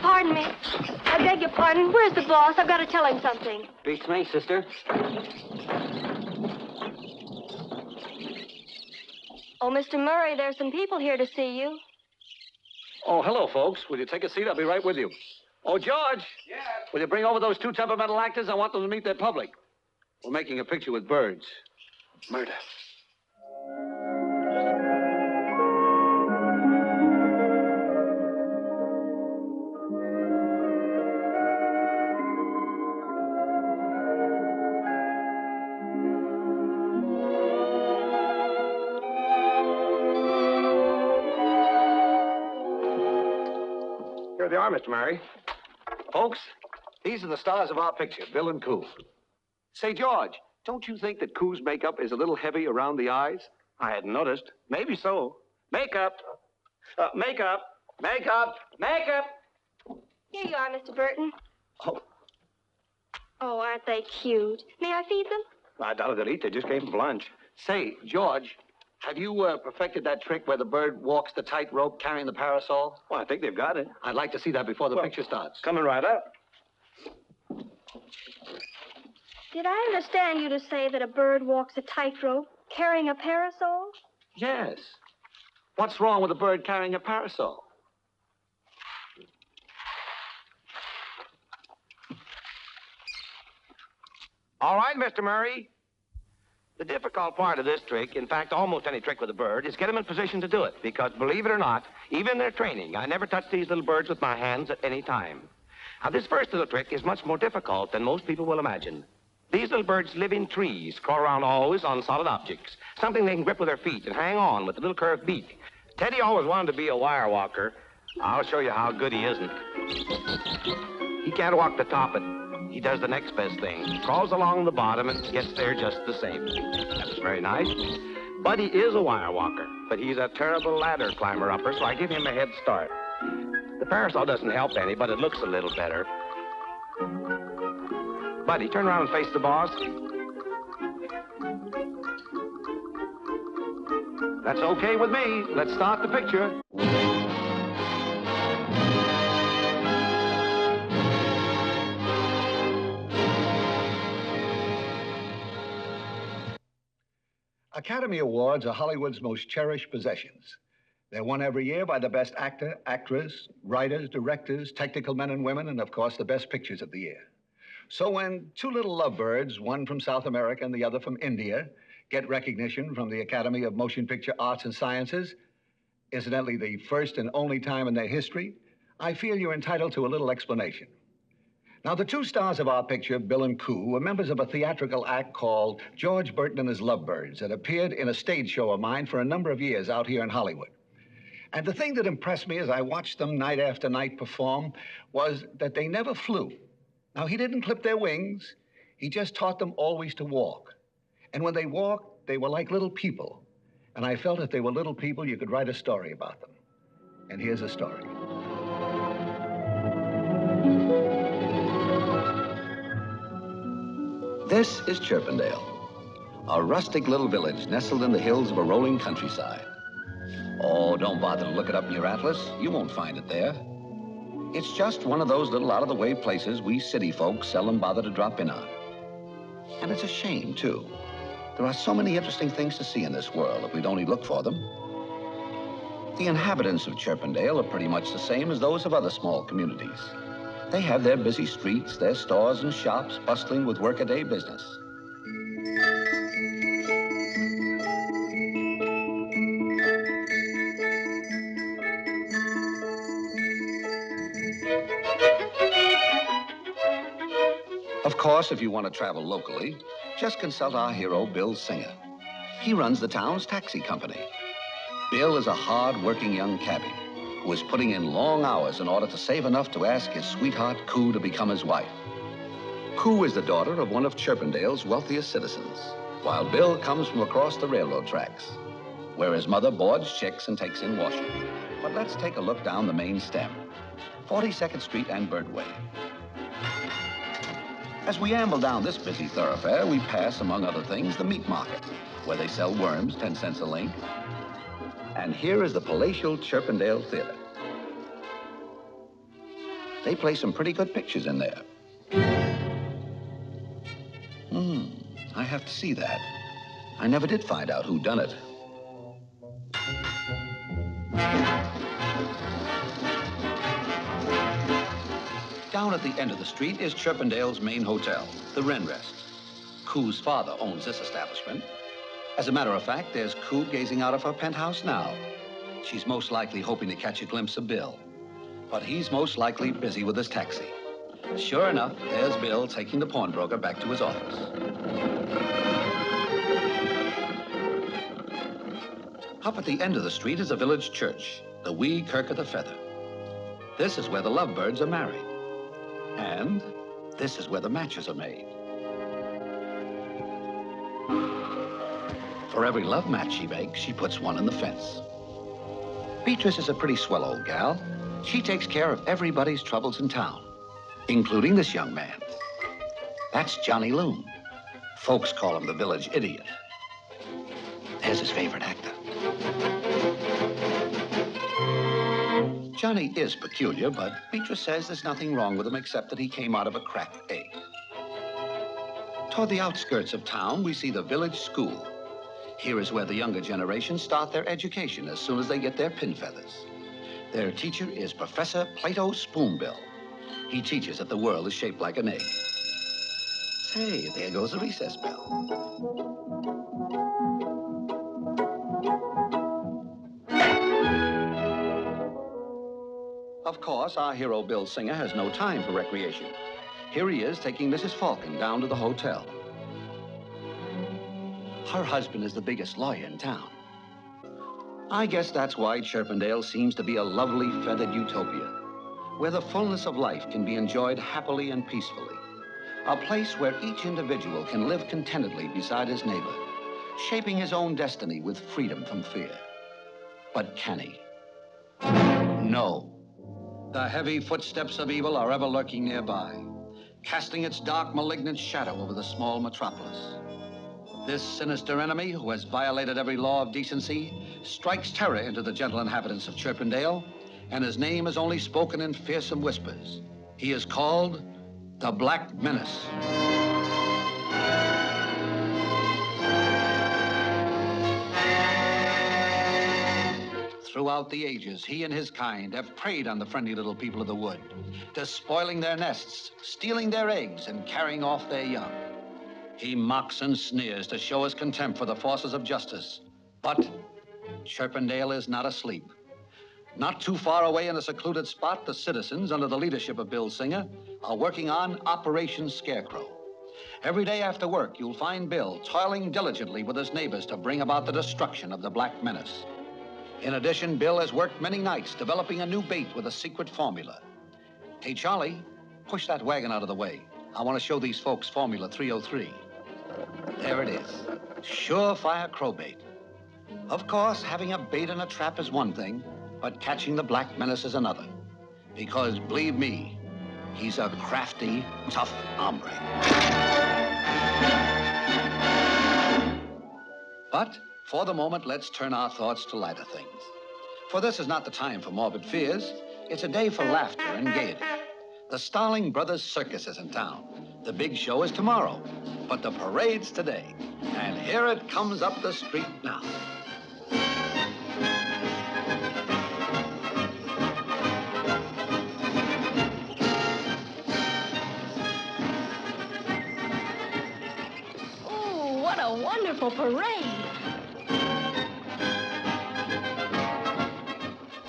Pardon me. I beg your pardon. Where's the boss? I've got to tell him something. Beats me, sister. Oh, Mr. Murray, there's some people here to see you. Oh, hello, folks. Will you take a seat? I'll be right with you. Oh, George. Yeah. Will you bring over those two temperamental actors? I want them to meet their public. We're making a picture with birds. Murder. Here they are, Mr. Murray. Folks, these are the stars of our picture, Bill and Coo. Say, George, don't you think that Coo's makeup is a little heavy around the eyes? I hadn't noticed. Maybe so. Makeup. Makeup. Makeup. Makeup. Here you are, Mr. Burton. Oh, Oh, aren't they cute? May I feed them? I doubt if they'll eat. They just came from lunch. Say, George, have you perfected that trick where the bird walks the tightrope carrying the parasol? Well, I think they've got it. I'd like to see that before the picture starts. Coming right up. Did I understand you to say that a bird walks a tightrope carrying a parasol? Yes. What's wrong with a bird carrying a parasol? All right, Mr. Murray. The difficult part of this trick, in fact, almost any trick with a bird, is get them in position to do it. Because, believe it or not, even in their training, I never touch these little birds with my hands at any time. Now, this first little trick is much more difficult than most people will imagine. These little birds live in trees, crawl around always on solid objects, something they can grip with their feet and hang on with a little curved beak. Teddy always wanted to be a wire walker. I'll show you how good he isn't. He can't walk the top, but he does the next best thing. He crawls along the bottom and gets there just the same. That's very nice. Buddy is a wire walker, but he's a terrible ladder climber-upper, so I give him a head start. The parasol doesn't help any, but it looks a little better. Buddy, turn around and face the boss. That's okay with me. Let's start the picture. Academy Awards are Hollywood's most cherished possessions. They're won every year by the best actor, actress, writers, directors, technical men and women, and of course, the best pictures of the year. So when two little lovebirds, one from South America and the other from India, get recognition from the Academy of Motion Picture Arts and Sciences, incidentally, the first and only time in their history, I feel you're entitled to a little explanation. Now, the two stars of our picture, Bill and Coo, were members of a theatrical act called George Burton and His Lovebirds that appeared in a stage show of mine for a number of years out here in Hollywood. And the thing that impressed me as I watched them night after night perform was that they never flew. Now, he didn't clip their wings. He just taught them always to walk. And when they walked, they were like little people. And I felt if they were little people, you could write a story about them. And here's a story. This is Chirpendale, a rustic little village nestled in the hills of a rolling countryside. Oh, don't bother to look it up in your atlas. You won't find it there. It's just one of those little out-of-the-way places we city folks seldom bother to drop in on. And it's a shame, too. There are so many interesting things to see in this world if we'd only look for them. The inhabitants of Chirpendale are pretty much the same as those of other small communities. They have their busy streets, their stores and shops bustling with workaday business. Of course, if you want to travel locally, just consult our hero, Bill Singer. He runs the town's taxi company. Bill is a hard-working young cabbie who is putting in long hours in order to save enough to ask his sweetheart, Coo, to become his wife. Coo is the daughter of one of Chirpendale's wealthiest citizens, while Bill comes from across the railroad tracks, where his mother boards chicks and takes in washing. But let's take a look down the main stem, 42nd Street and Birdway. As we amble down this busy thoroughfare, we pass, among other things, the meat market, where they sell worms, 10 cents a link. And here is the palatial Chirpendale Theater. They play some pretty good pictures in there. I have to see that. I never did find out who done it. Down at the end of the street is Chirpendale's main hotel, the Renrest. Koo's father owns this establishment. As a matter of fact, there's Koo gazing out of her penthouse now. She's most likely hoping to catch a glimpse of Bill. But he's most likely busy with his taxi. Sure enough, there's Bill taking the pawnbroker back to his office. Up at the end of the street is a village church, the Wee Kirk of the Feather. This is where the lovebirds are married. And this is where the matches are made. For every love match she makes, she puts one in the fence. Beatrice is a pretty swell old gal. She takes care of everybody's troubles in town, including this young man. That's Johnny Loon. Folks call him the village idiot. There's his favorite actor. Johnny is peculiar, but Beatrice says there's nothing wrong with him except that he came out of a cracked egg. Toward the outskirts of town, we see the village school. Here is where the younger generation start their education as soon as they get their pin feathers. Their teacher is Professor Plato Spoonbill. He teaches that the world is shaped like an egg. Say, there goes the recess bell. Of course, our hero, Bill Singer, has no time for recreation. Here he is taking Mrs. Falcon down to the hotel. Her husband is the biggest lawyer in town. I guess that's why Chirpendale seems to be a lovely feathered utopia, where the fullness of life can be enjoyed happily and peacefully. A place where each individual can live contentedly beside his neighbor, shaping his own destiny with freedom from fear. But can he? No. The heavy footsteps of evil are ever lurking nearby, casting its dark, malignant shadow over the small metropolis. This sinister enemy, who has violated every law of decency, strikes terror into the gentle inhabitants of Chirpendale, and his name is only spoken in fearsome whispers. He is called the Black Menace. Throughout the ages, he and his kind have preyed on the friendly little people of the wood, despoiling their nests, stealing their eggs, and carrying off their young. He mocks and sneers to show his contempt for the forces of justice. But Chirpendale is not asleep. Not too far away in a secluded spot, the citizens, under the leadership of Bill Singer, are working on Operation Scarecrow. Every day after work, you'll find Bill toiling diligently with his neighbors to bring about the destruction of the Black Menace. In addition, Bill has worked many nights developing a new bait with a secret formula. Hey, Charlie, push that wagon out of the way. I want to show these folks Formula 303. There it is. Surefire crow bait. Of course, having a bait and a trap is one thing, but catching the Black Menace is another. Because, believe me, he's a crafty, tough hombre. But for the moment, let's turn our thoughts to lighter things. For this is not the time for morbid fears. It's a day for laughter and gaiety. The Starling Brothers Circus is in town. The big show is tomorrow, but the parade's today. And here it comes up the street now. Oh, what a wonderful parade.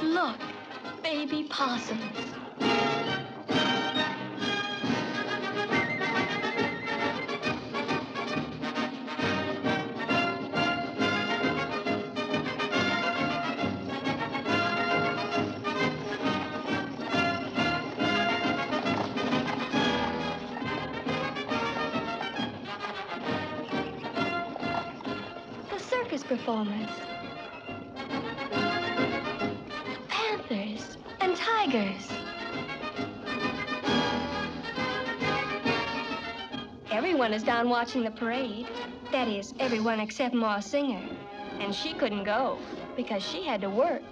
Look, baby possums. Performers. Panthers and tigers. Everyone is down watching the parade. That is, everyone except Ma Singer. And she couldn't go because she had to work.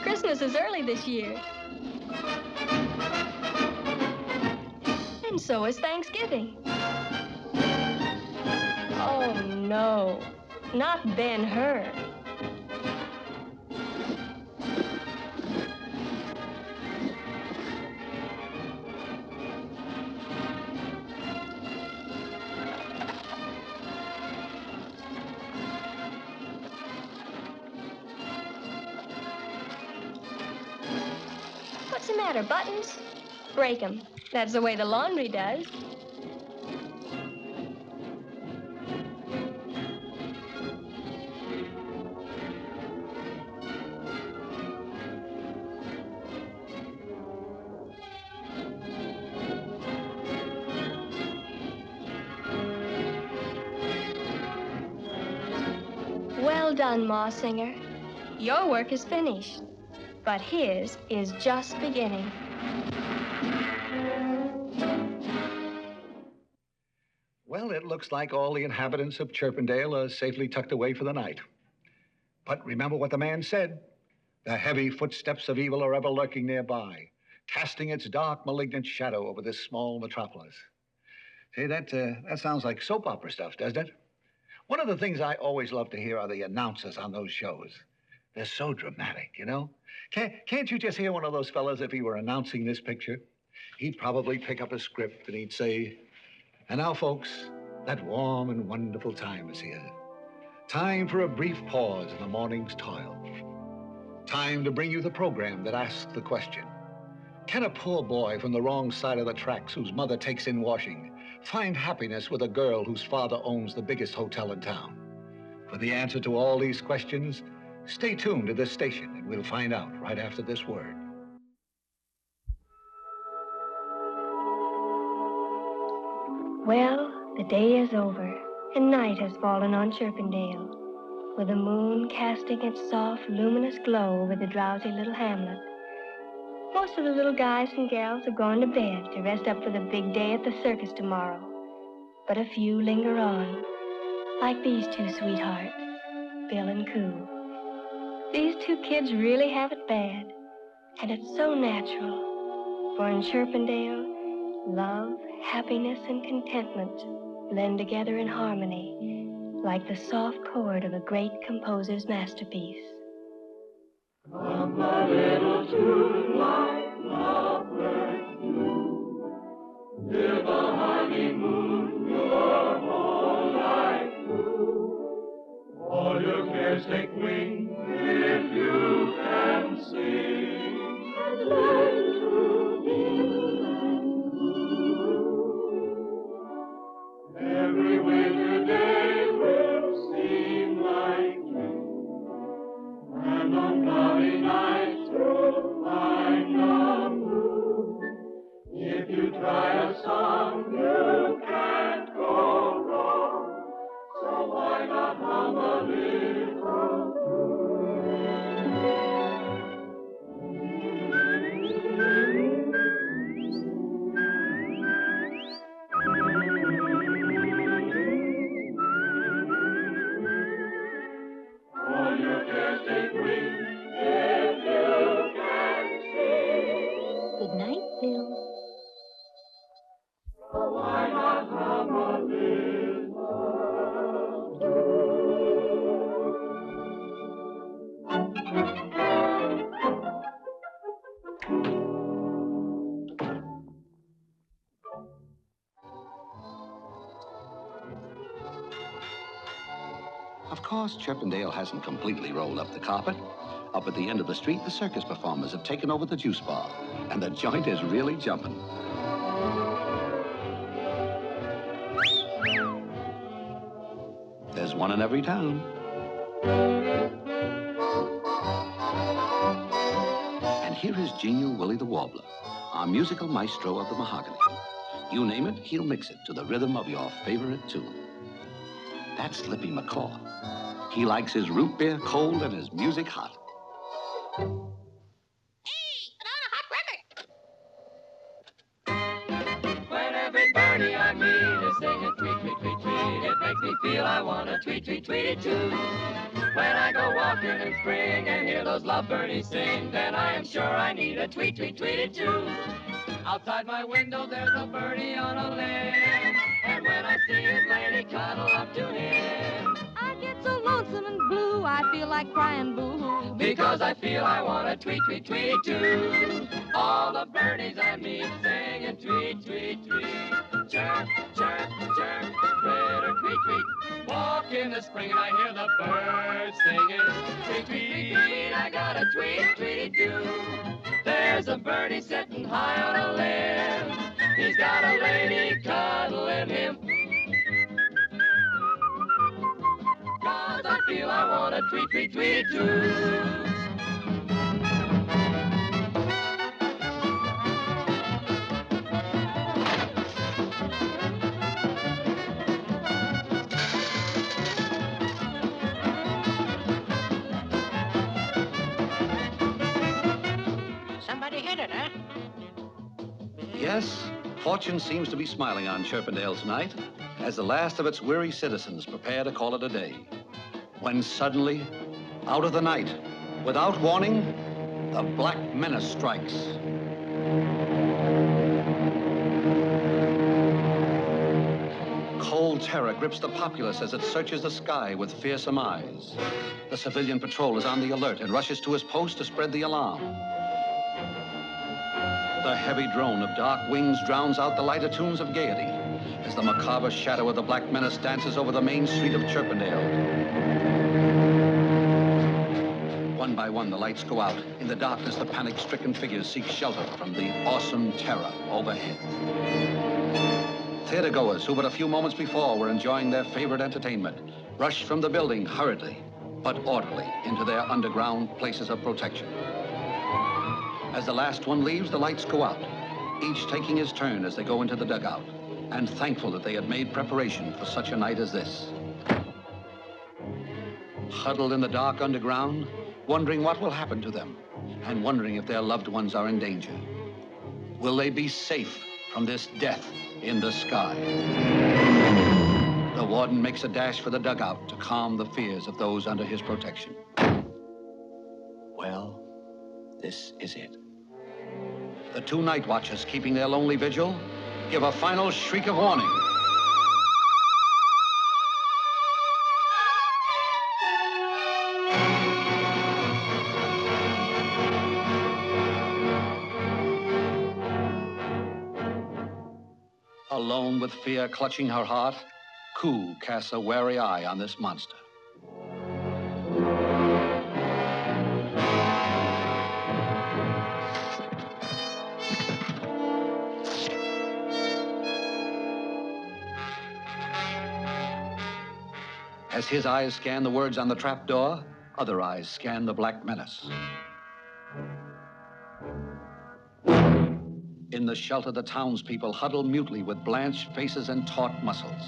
Christmas is early this year. And so is Thanksgiving. Oh, no. Not Ben-Hur. What's the matter, buttons? Break 'em. That's the way the laundry does. Well done, Ma Singer. Your work is finished, but his is just beginning. Well, it looks like all the inhabitants of Chirpendale are safely tucked away for the night. But remember what the man said. The heavy footsteps of evil are ever lurking nearby, casting its dark, malignant shadow over this small metropolis. Say, that sounds like soap opera stuff, doesn't it? One of the things I always love to hear are the announcers on those shows. They're so dramatic, you know? Can't you just hear one of those fellas if he were announcing this picture? He'd probably pick up a script and he'd say, "And now, folks, that warm and wonderful time is here. Time for a brief pause in the morning's toil. Time to bring you the program that asks the question, can a poor boy from the wrong side of the tracks whose mother takes in washing find happiness with a girl whose father owns the biggest hotel in town? For the answer to all these questions, stay tuned to this station and we'll find out right after this word." Well, the day is over, and night has fallen on Chirpendale, with the moon casting its soft, luminous glow over the drowsy little hamlet. Most of the little guys and gals have gone to bed to rest up for the big day at the circus tomorrow. But a few linger on, like these two sweethearts, Bill and Coo. These two kids really have it bad, and it's so natural. For in Chirpendale, love, happiness, and contentment blend together in harmony, like the soft chord of a great composer's masterpiece. Come a little tune like lovebirds do. Live a honeymoon your whole life through. All your cares take wing if you can sing and learn to live and do. Every winter day will seem like June, and on cloudy nights you'll find the moon. If you try a song, you can't go wrong. So why not hum a little all your cares take wing if you can sing. Good night, Bill. So why not hum a little Of course, Chirpendale hasn't completely rolled up the carpet. Up at the end of the street, the circus performers have taken over the juice bar, and the joint is really jumping. There's one in every town. here is genial Willie the Warbler, our musical maestro of the mahogany. You name it, he'll mix it to the rhythm of your favorite tune. That's Slippy McCaw. He likes his root beer cold and his music hot. When every birdie I meet is singing tweet, tweet, tweet, tweet, it makes me feel I want to tweet, tweet, tweet it too. When I go walking in spring and hear those love birdies sing, then I am sure I need a tweet, tweet, tweet it too. Outside my window there's a birdie on a limb, and when I see his lady cuddle up to him, I get so lonesome and blue, I feel like crying boo-hoo. because I feel I want to tweet, tweet, tweet it too. All the birdies I meet singing tweet, tweet, tweet. Chirp, chirp, chirp, critter, tweet, tweet. Walk in the spring and I hear the birds singing tweet, tweet, tweet. I got a tweet, tweet, too. There's a birdie sitting high on a limb. He's got a lady cuddling him. 'Cause I feel I want to tweet, tweet, tweet, too. Somebody hit it, huh? Yes, fortune seems to be smiling on Chirpendale tonight as the last of its weary citizens prepare to call it a day. When suddenly, out of the night, without warning, the Black Menace strikes. Cold terror grips the populace as it searches the sky with fearsome eyes. The civilian patrol is on the alert and rushes to his post to spread the alarm. The heavy drone of dark wings drowns out the lighter tunes of gaiety as the macabre shadow of the Black Menace dances over the main street of Chirpendale. One by one, the lights go out. In the darkness, the panic-stricken figures seek shelter from the awesome terror overhead. Theatergoers who but a few moments before were enjoying their favorite entertainment rush from the building hurriedly but orderly into their underground places of protection. As the last one leaves, the lights go out, each taking his turn as they go into the dugout, and thankful that they had made preparation for such a night as this. Huddled in the dark underground, wondering what will happen to them, and wondering if their loved ones are in danger. Will they be safe from this death in the sky? The warden makes a dash for the dugout to calm the fears of those under his protection. Well, this is it. The two night watchers keeping their lonely vigil give a final shriek of warning. Alone with fear clutching her heart, Koo casts a wary eye on this monster. As his eyes scan the words on the trapdoor, other eyes scan the Black Menace. In the shelter, the townspeople huddle mutely with blanched faces and taut muscles.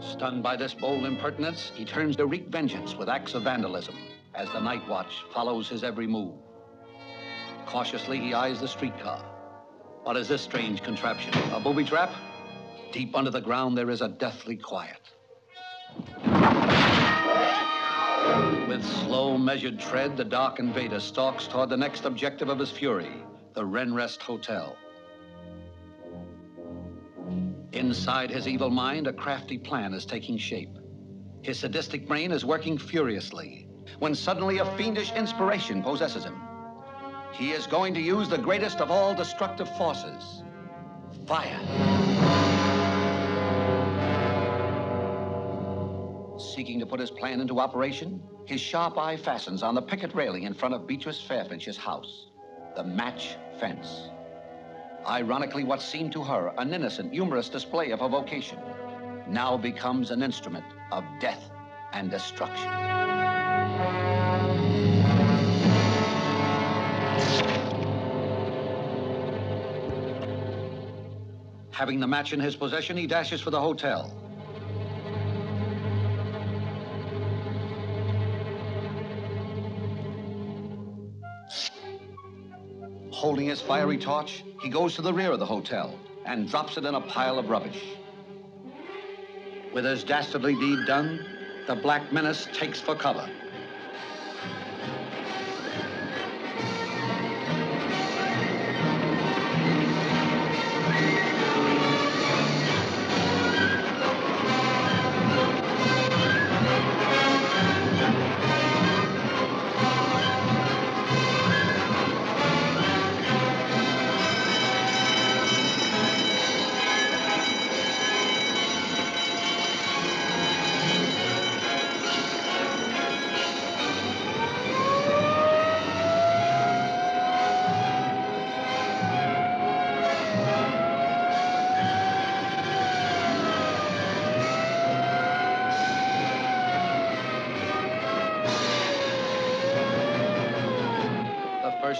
Stunned by this bold impertinence, he turns to wreak vengeance with acts of vandalism as the night watch follows his every move. Cautiously, he eyes the streetcar. What is this strange contraption? A booby trap? Deep under the ground, there is a deathly quiet. With slow, measured tread, the dark invader stalks toward the next objective of his fury, the Renrest Hotel. Inside his evil mind, a crafty plan is taking shape. His sadistic brain is working furiously, when suddenly a fiendish inspiration possesses him. He is going to use the greatest of all destructive forces, fire. Seeking to put his plan into operation, his sharp eye fastens on the picket railing in front of Beatrice Fairfinch's house, the match fence. Ironically, what seemed to her an innocent, humorous display of her vocation now becomes an instrument of death and destruction. Having the match in his possession, he dashes for the hotel. Holding his fiery torch, he goes to the rear of the hotel and drops it in a pile of rubbish. With his dastardly deed done, the Black Menace takes for cover.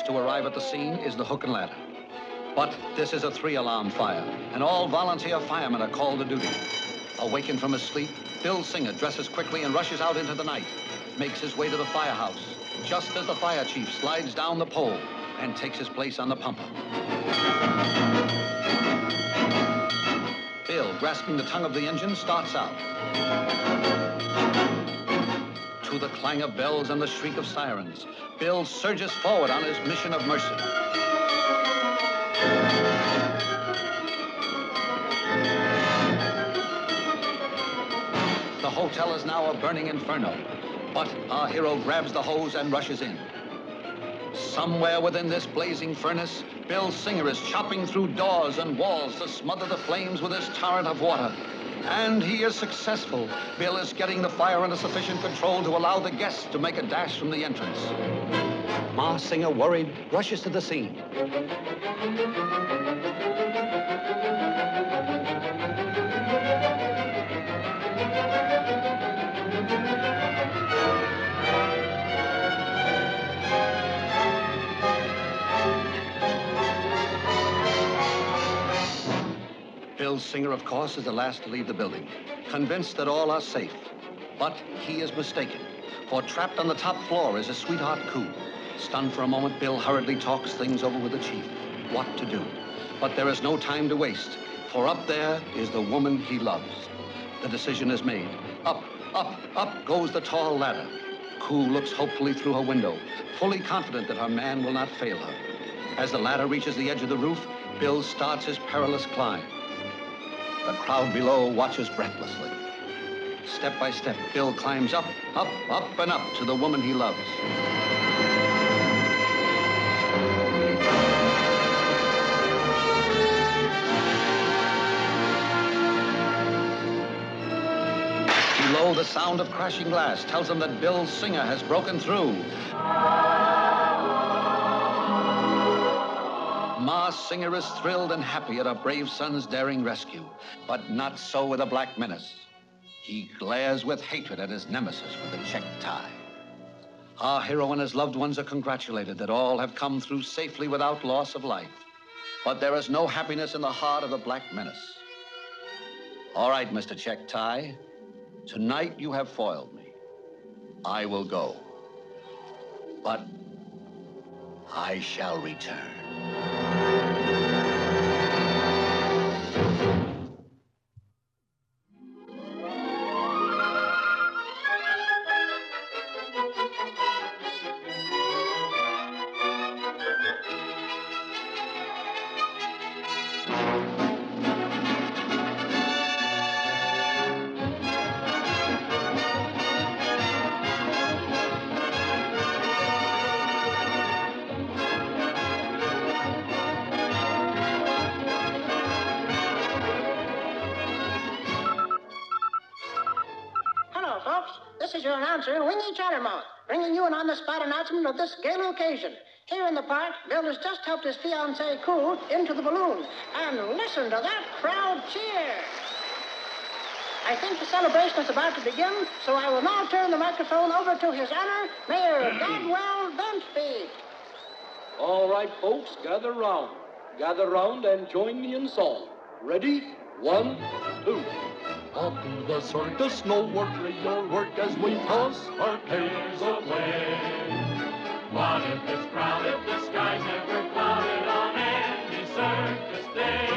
To arrive at the scene is the hook and ladder. But this is a 3-alarm fire, and all volunteer firemen are called to duty. Awakened from his sleep, Bill Singer dresses quickly and rushes out into the night, makes his way to the firehouse, just as the fire chief slides down the pole and takes his place on the pumper. Bill, grasping the tongue of the engine, starts out. To the clang of bells and the shriek of sirens, Bill surges forward on his mission of mercy. The hotel is now a burning inferno, but our hero grabs the hose and rushes in. Somewhere within this blazing furnace, Bill Singer is chopping through doors and walls to smother the flames with his torrent of water. And he is successful. Bill is getting the fire under sufficient control to allow the guests to make a dash from the entrance. Ma Singer, worried, rushes to the scene. Bill Singer, of course, is the last to leave the building, convinced that all are safe. But he is mistaken, for trapped on the top floor is his sweetheart, Koo. Stunned for a moment, Bill hurriedly talks things over with the chief. What to do? But there is no time to waste, for up there is the woman he loves. The decision is made. Up, up, up goes the tall ladder. Koo looks hopefully through her window, fully confident that her man will not fail her. As the ladder reaches the edge of the roof, Bill starts his perilous climb. The crowd below watches breathlessly. Step by step, Bill climbs up, up, up, and up to the woman he loves. Below, the sound of crashing glass tells him that Bill Singer has broken through. Ma Singer is thrilled and happy at her brave son's daring rescue, but not so with the Black Menace. He glares with hatred at his nemesis with the checked tie. Our hero and his loved ones are congratulated that all have come through safely without loss of life. But there is no happiness in the heart of the Black Menace. All right, Mr. Checked Tie. Tonight you have foiled me. I will go. But I shall return. This is your announcer, Wingy Chattermouth, bringing you an on-the-spot announcement of this gala occasion. Here in the park, Bill has just helped his fiancée, Koo, into the balloon. And listen to that crowd cheer. I think the celebration is about to begin, so I will now turn the microphone over to His Honor, Mayor Dodwell Bensby. All right, folks, gather round. Gather round and join me in song. Ready? 1, 2. Off to the circus, no work, your work as we toss our cares away. What if it's crowded, the sky's never clouded on any circus day?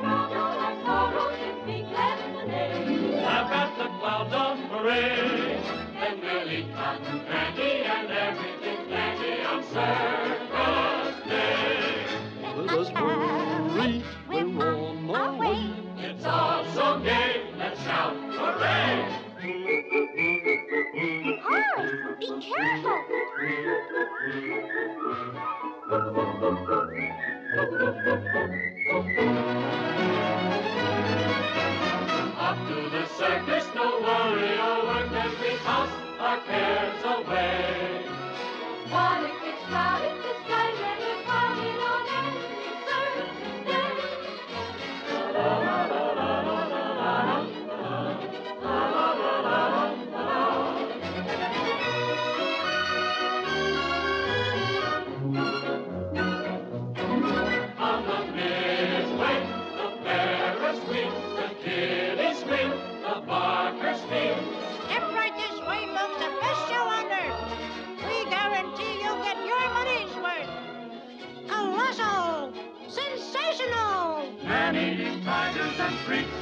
We'll drown all our sorrows and be glad in the day. Laugh at the clouds on parade, then we'll eat cotton candy and everything plenty on circus day. Let us hurry, we're on our way. It's all so gay, let's shout hooray! Hurry, be careful. Off to the circus, no worry or work as we toss our cares away. What if it's crowded, the sky's never clouded on any circus day? On the midway, the Ferris wheel, the kiddies scream, the barkers feel. Step right this way, folks, the best show on earth. We guarantee you'll get your money's worth. Colossal! Sensational! Man-eating tigers and freaks,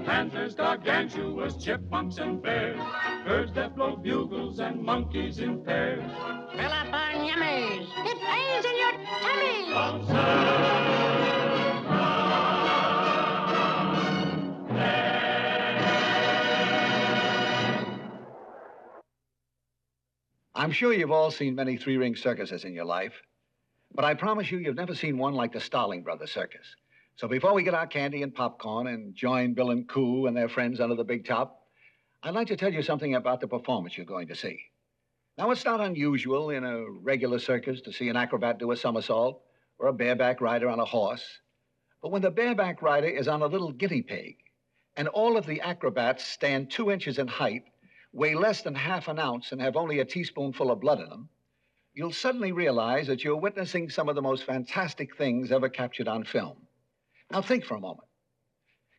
panthers gargantuous, chipmunks and bears, birds that blow bugles and monkeys in pairs. Fill up on yummies. Get pains in your tummy. On circus I'm sure you've all seen many three-ring circuses in your life, but I promise you've never seen one like the Starling Brothers Circus. So before we get our candy and popcorn and join Bill and Coo and their friends under the big top, I'd like to tell you something about the performance you're going to see. Now, it's not unusual in a regular circus to see an acrobat do a somersault or a bareback rider on a horse. But when the bareback rider is on a little guinea pig and all of the acrobats stand 2 inches in height, weigh less than half an ounce, and have only a teaspoonful of blood in them, you'll suddenly realize that you're witnessing some of the most fantastic things ever captured on film. Now, think for a moment.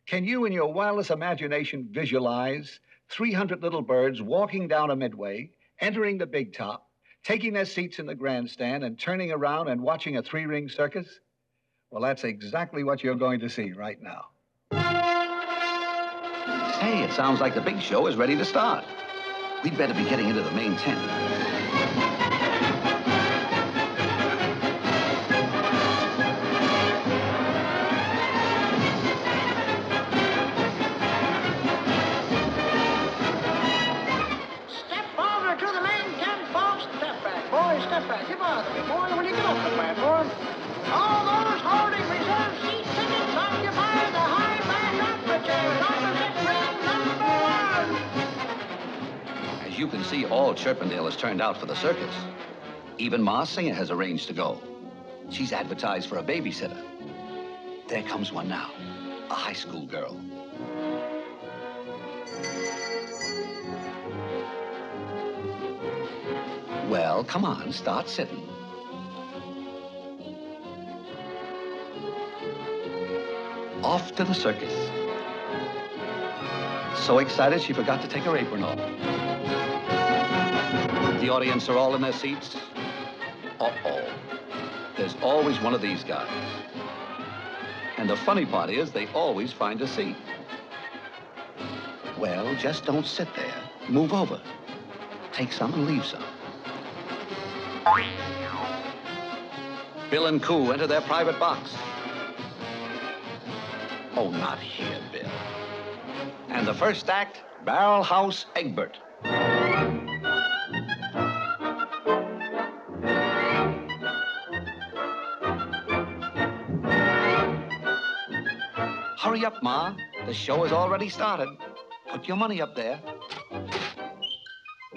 Can you, in your wildest imagination, visualize 300 little birds walking down a midway, entering the big top, taking their seats in the grandstand, and turning around and watching a three-ring circus? Well, that's exactly what you're going to see right now. Hey, it sounds like the big show is ready to start. We'd better be getting into the main tent. Step over to the main tent, folks. Step back, boys, step back. You bother me, boy, when you get off the platform. All those holding reserved seat tickets occupy the high back opera chairs opposite ring number 1. As you can see, all Chirpendale has turned out for the circus. Even Ma Singer has arranged to go. She's advertised for a babysitter. There comes one now, a high school girl. Well, come on, start sitting. Off to the circus. So excited she forgot to take her apron off. The audience are all in their seats. Uh-oh. There's always one of these guys. And the funny part is they always find a seat. Well, just don't sit there. Move over. Take some and leave some. Bill and Coo enter their private box. Oh, not here, Bill. And the first act, Barrel House Egbert. Hurry up, Ma. The show has already started. Put your money up there.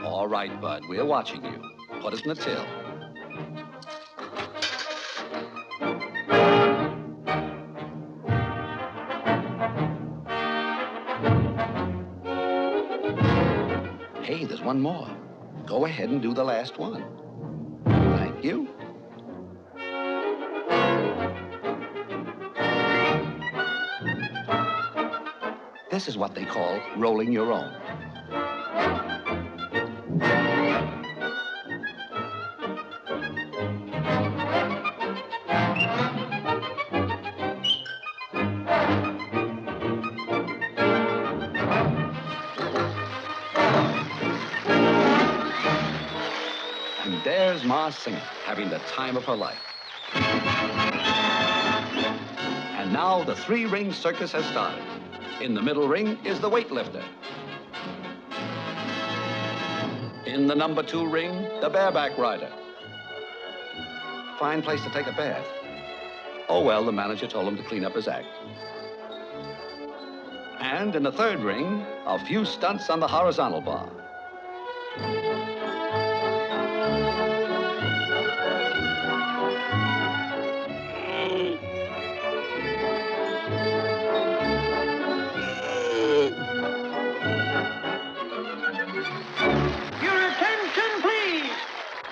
All right, Bud, we're watching you. Put it in the till. Hey, there's one more. Go ahead and do the last one. Thank you. This is what they call rolling your own. And there's Ma Singer, having the time of her life. And now the three-ring circus has started. In the middle ring is the weightlifter. In the number 2 ring, the bareback rider. Fine place to take a bath. Oh, well, the manager told him to clean up his act. And in the 3rd ring, a few stunts on the horizontal bar. Your attention, please.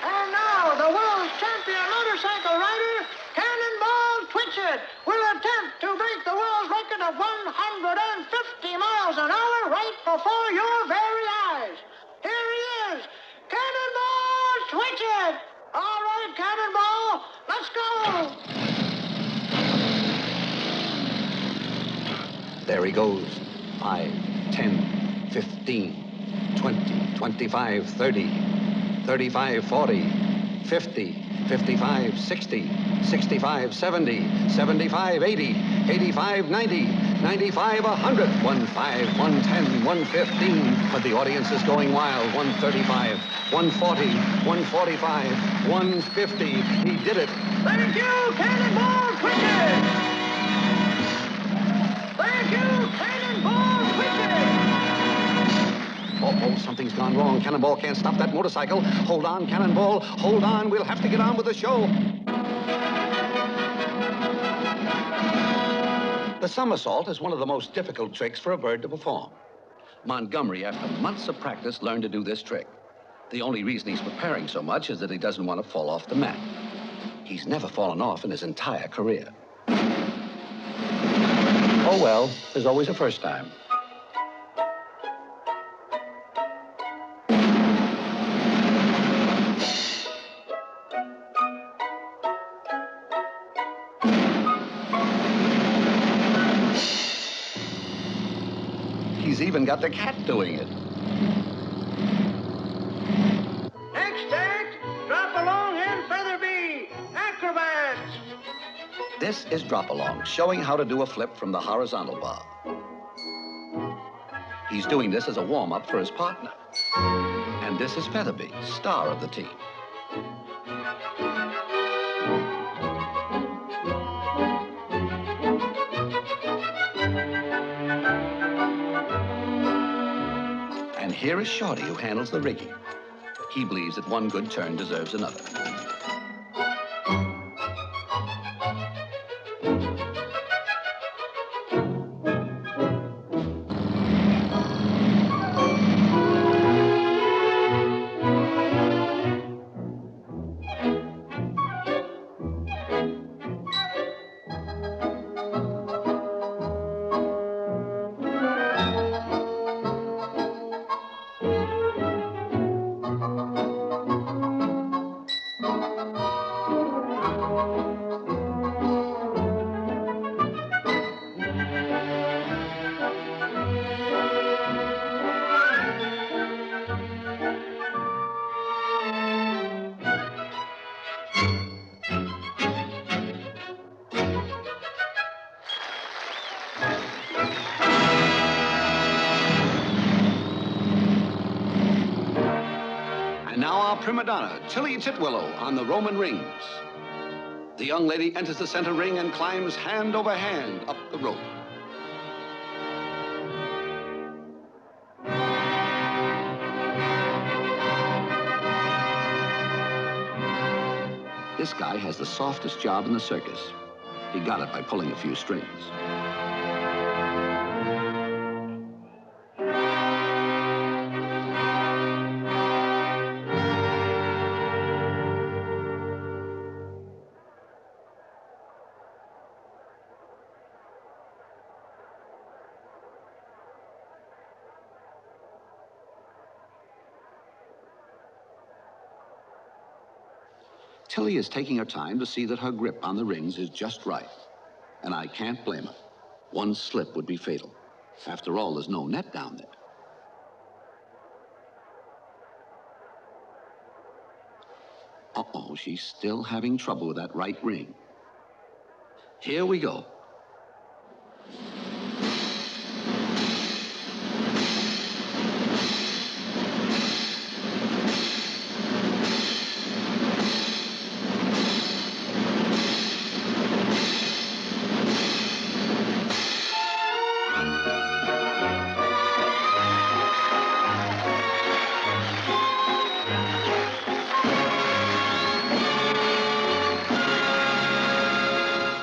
And now, the world's champion motorcycle rider, Cannonball Twitchett, will attempt to break the world record of 150 miles an hour right before your very eyes. Here he is, Cannonball Twitchett. All right, Cannonball, let's go. There he goes. 5, 10, 15, 20, 25, 30, 35, 40, 50, 55, 60, 65, 70, 75, 80, 85, 90, 95, 100, 15, 110, 115. But the audience is going wild. 135, 140, 145, 150. He did it. Thank you, Cannonball Twitchett. Thank you, Cannonball Twitchett. Oh, something's gone wrong. Cannonball can't stop that motorcycle. Hold on, Cannonball. Hold on. We'll have to get on with the show. The somersault is one of the most difficult tricks for a bird to perform. Montgomery, after months of practice, learned to do this trick. The only reason he's preparing so much is that he doesn't want to fall off the mat. He's never fallen off in his entire career. Oh, well, there's always a first time. He's even got the cat doing it. Next act, drop along and featherby. Acrobats. This is Drop Along, showing how to do a flip from the horizontal bar. He's doing this as a warm-up for his partner. And this is Featherby, star of the team. And here is Shorty, who handles the rigging. He believes that one good turn deserves another. And now our prima donna, Tilly Titwillow, on the Roman rings. The young lady enters the center ring and climbs hand over hand up the rope. This guy has the softest job in the circus. He got it by pulling a few strings. Tilly is taking her time to see that her grip on the rings is just right. And I can't blame her. One slip would be fatal. After all, there's no net down there. Uh-oh, she's still having trouble with that right ring. Here we go.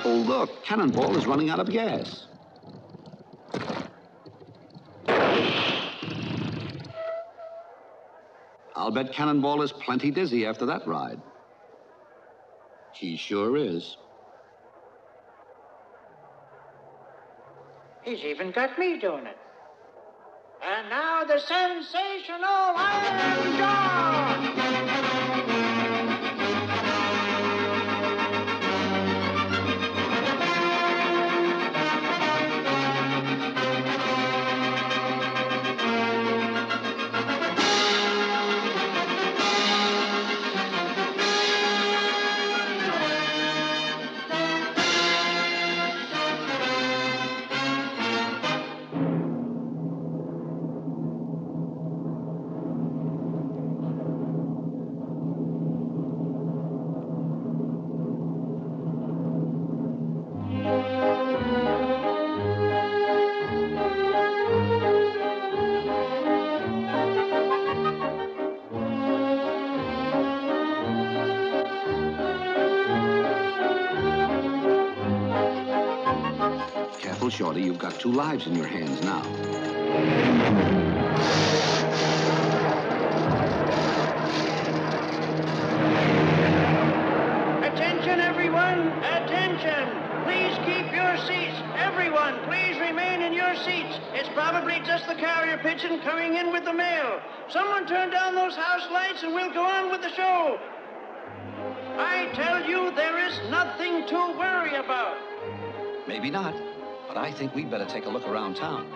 Look, Cannonball is running out of gas. I'll bet Cannonball is plenty dizzy after that ride. He sure is. He's even got me doing it. And now the sensational Iron Jaw! Careful, Shorty, you've got 2 lives in your hands now. Attention, everyone! Attention! Please keep your seats. Everyone, please remain in your seats. It's probably just the carrier pigeon coming in with the mail. Someone turn down those house lights and we'll go on with the show. I tell you, there is nothing to worry about. Maybe not, but I think we'd better take a look around town.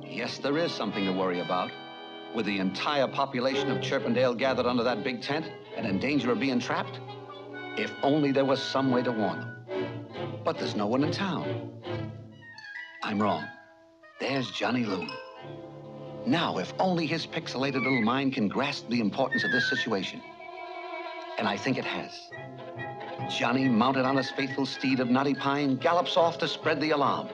Yes, there is something to worry about. With the entire population of Chirpendale gathered under that big tent and in danger of being trapped, if only there was some way to warn them. But there's no one in town. I'm wrong. There's Johnny Loon. Now, if only his pixelated little mind can grasp the importance of this situation. And I think it has. Johnny, mounted on his faithful steed of knotty pine, gallops off to spread the alarm.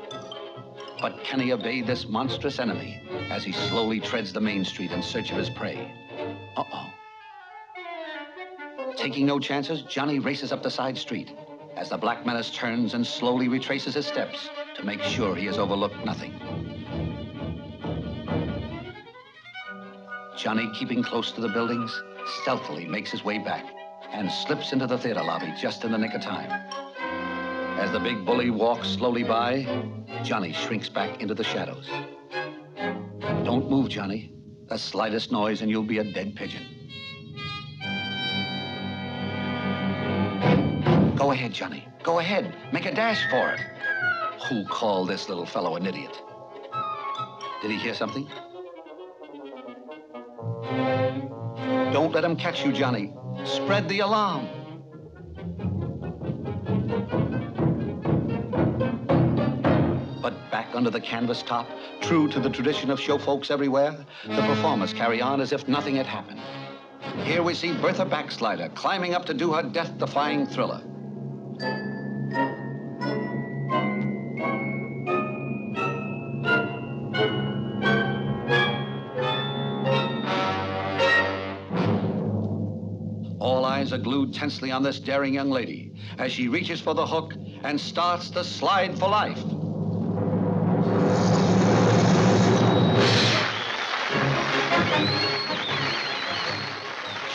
But can he evade this monstrous enemy as he slowly treads the main street in search of his prey? Uh-oh. Taking no chances, Johnny races up the side street as the Black Menace turns and slowly retraces his steps to make sure he has overlooked nothing. Johnny, keeping close to the buildings, stealthily makes his way back and slips into the theater lobby just in the nick of time. As the big bully walks slowly by, Johnny shrinks back into the shadows. Don't move, Johnny. The slightest noise and you'll be a dead pigeon. Go ahead, Johnny. Go ahead. Make a dash for it. Who called this little fellow an idiot? Did he hear something? Don't let him catch you, Johnny. Spread the alarm. But back under the canvas top, true to the tradition of show folks everywhere, the performers carry on as if nothing had happened. Here we see Bertha Backslider climbing up to do her death-defying thriller. All eyes are glued tensely on this daring young lady as she reaches for the hook and starts the slide for life.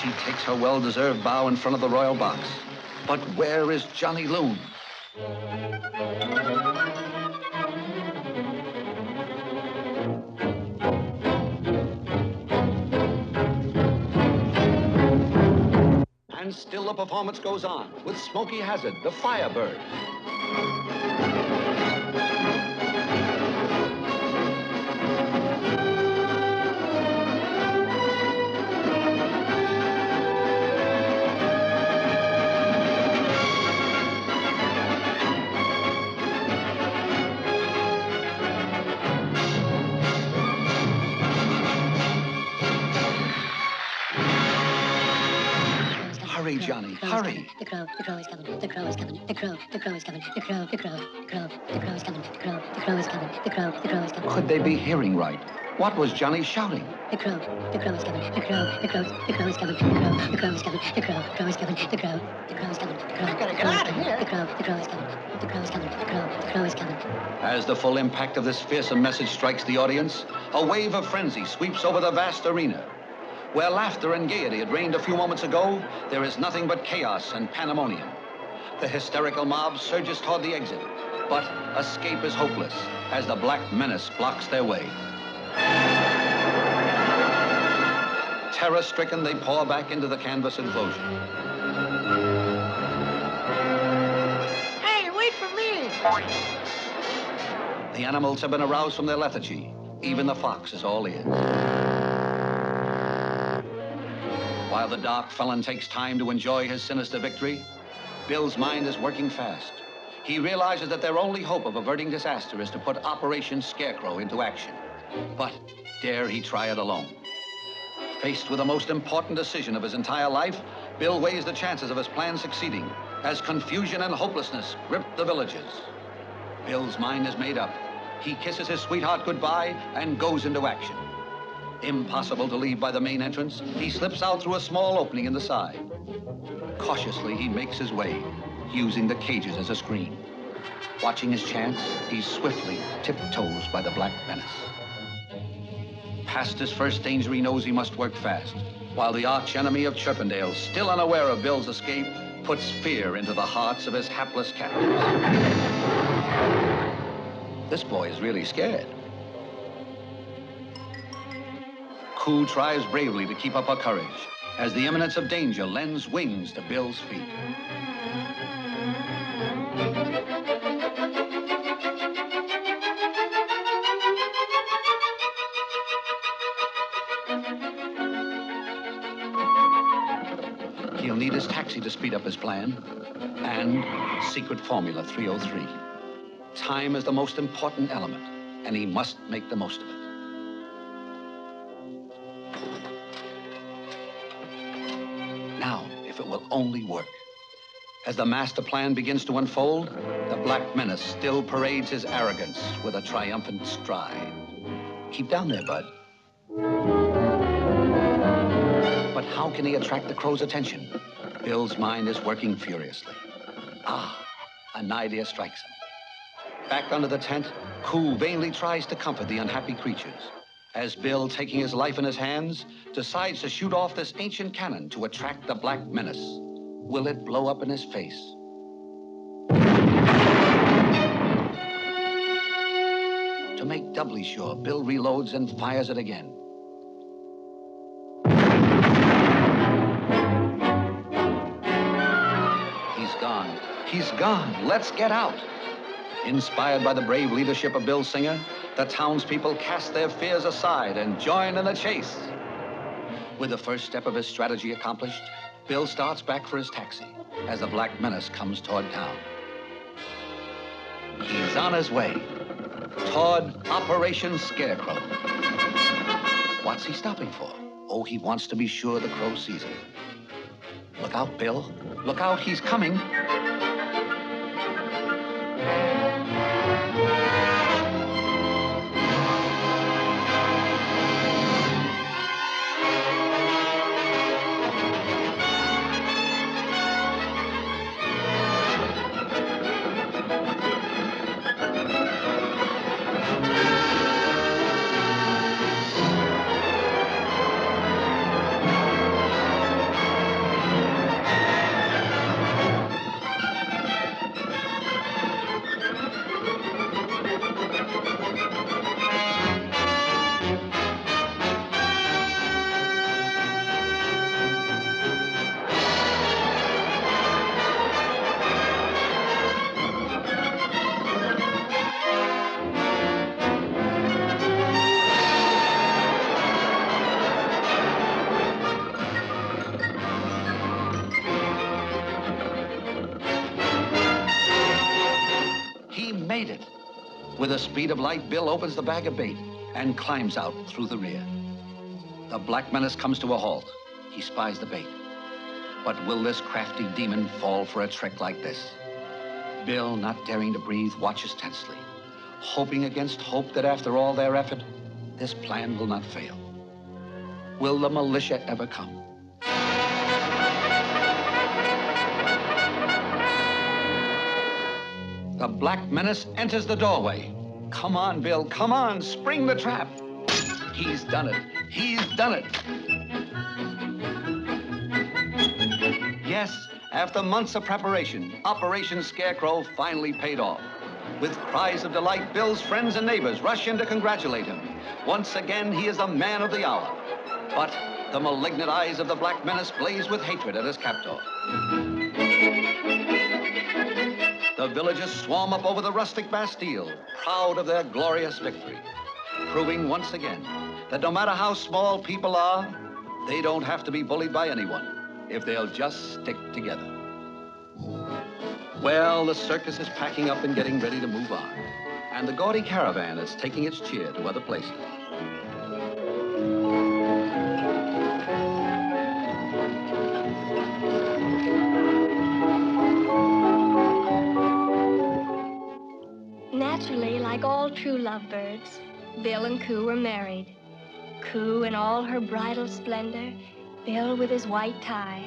She takes her well-deserved bow in front of the royal box. But where is Johnny Loon? And still the performance goes on with Smokey Hazard, the Firebird. Hurry, Johnny, hurry. The crow is coming. The crow is coming. The crow is coming. The crow is coming. The crow is coming. The crow is coming. The crow is coming. Could they be hearing right? What was Johnny shouting? The crow is coming. The crow is coming. The crow is coming. The crow is coming. The crow is coming. I gotta get out of here. The crow is coming. The crow is coming. The crow is coming. As the full impact of this fearsome message strikes the audience, a wave of frenzy sweeps over the vast arena. Where laughter and gaiety had reigned a few moments ago, there is nothing but chaos and pandemonium. The hysterical mob surges toward the exit, but escape is hopeless as the Black Menace blocks their way. Terror-stricken, they pour back into the canvas enclosure. Hey, wait for me. The animals have been aroused from their lethargy. Even the fox is all ears. While the dark felon takes time to enjoy his sinister victory, Bill's mind is working fast. He realizes that their only hope of averting disaster is to put Operation Scarecrow into action. But dare he try it alone? Faced with the most important decision of his entire life, Bill weighs the chances of his plan succeeding as confusion and hopelessness grip the villages. Bill's mind is made up. He kisses his sweetheart goodbye and goes into action. Impossible to leave by the main entrance, he slips out through a small opening in the side. Cautiously, he makes his way, using the cages as a screen. Watching his chance, he swiftly tiptoes by the Black Menace. Past his first danger, he knows he must work fast, while the arch-enemy of Chirpendale, still unaware of Bill's escape, puts fear into the hearts of his hapless captives. This boy is really scared. Koo tries bravely to keep up her courage as the imminence of danger lends wings to Bill's feet. He'll need his taxi to speed up his plan, and secret formula 303. Time is the most important element, and he must make the most of it. Now, if it will only work. As the master plan begins to unfold, the Black Menace still parades his arrogance with a triumphant stride. Keep down there, bud. But how can he attract the crow's attention? Bill's mind is working furiously. An idea strikes him. Back under the tent, Koo vainly tries to comfort the unhappy creatures, as Bill, taking his life in his hands, decides to shoot off this ancient cannon to attract the Black Menace. Will it blow up in his face? To make doubly sure, Bill reloads and fires it again. He's gone. He's gone. Let's get out. Inspired by the brave leadership of Bill Singer, the townspeople cast their fears aside and join in the chase. With the first step of his strategy accomplished, Bill starts back for his taxi as the Black Menace comes toward town. He's on his way toward Operation Scarecrow. What's he stopping for? Oh, he wants to be sure the crow sees him. Look out, Bill. Look out, he's coming. With the speed of light, Bill opens the bag of bait and climbs out through the rear. The Black Menace comes to a halt. He spies the bait. But will this crafty demon fall for a trick like this? Bill, not daring to breathe, watches tensely, hoping against hope that after all their effort, this plan will not fail. Will the militia ever come? The Black Menace enters the doorway. Come on, Bill, come on, spring the trap. He's done it. He's done it. Yes, after months of preparation, Operation Scarecrow finally paid off. With cries of delight, Bill's friends and neighbors rush in to congratulate him. Once again, he is the man of the hour. But the malignant eyes of the Black Menace blaze with hatred at his captor. The villagers swarm up over the rustic Bastille, proud of their glorious victory, proving once again that no matter how small people are, they don't have to be bullied by anyone if they'll just stick together. Well, the circus is packing up and getting ready to move on, and the gaudy caravan is taking its cheer to other places. Naturally, like all true lovebirds, Bill and Coo were married. Coo in all her bridal splendor, Bill with his white tie.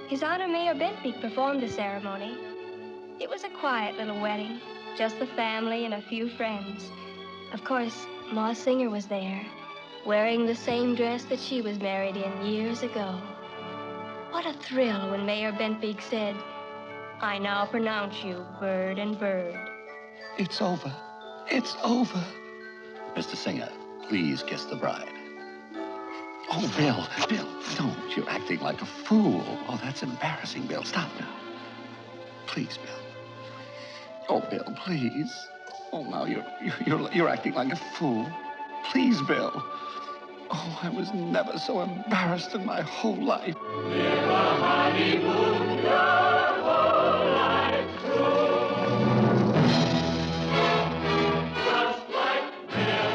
His Honor Mayor Bentley performed the ceremony. It was a quiet little wedding, just the family and a few friends. Of course, Ma Singer was there, wearing the same dress that she was married in years ago. What a thrill when Mayor Bentley said, "I now pronounce you bird and bird." It's over. It's over. Mr. Singer, please kiss the bride. Oh, Bill, don't. You're acting like a fool. Oh, that's embarrassing, Bill. Stop now. Please, Bill. Oh, Bill, please. Oh, now you're acting like a fool. Please, Bill. Oh, I was never so embarrassed in my whole life. Live a honeymoon your whole life through. Just like Bill.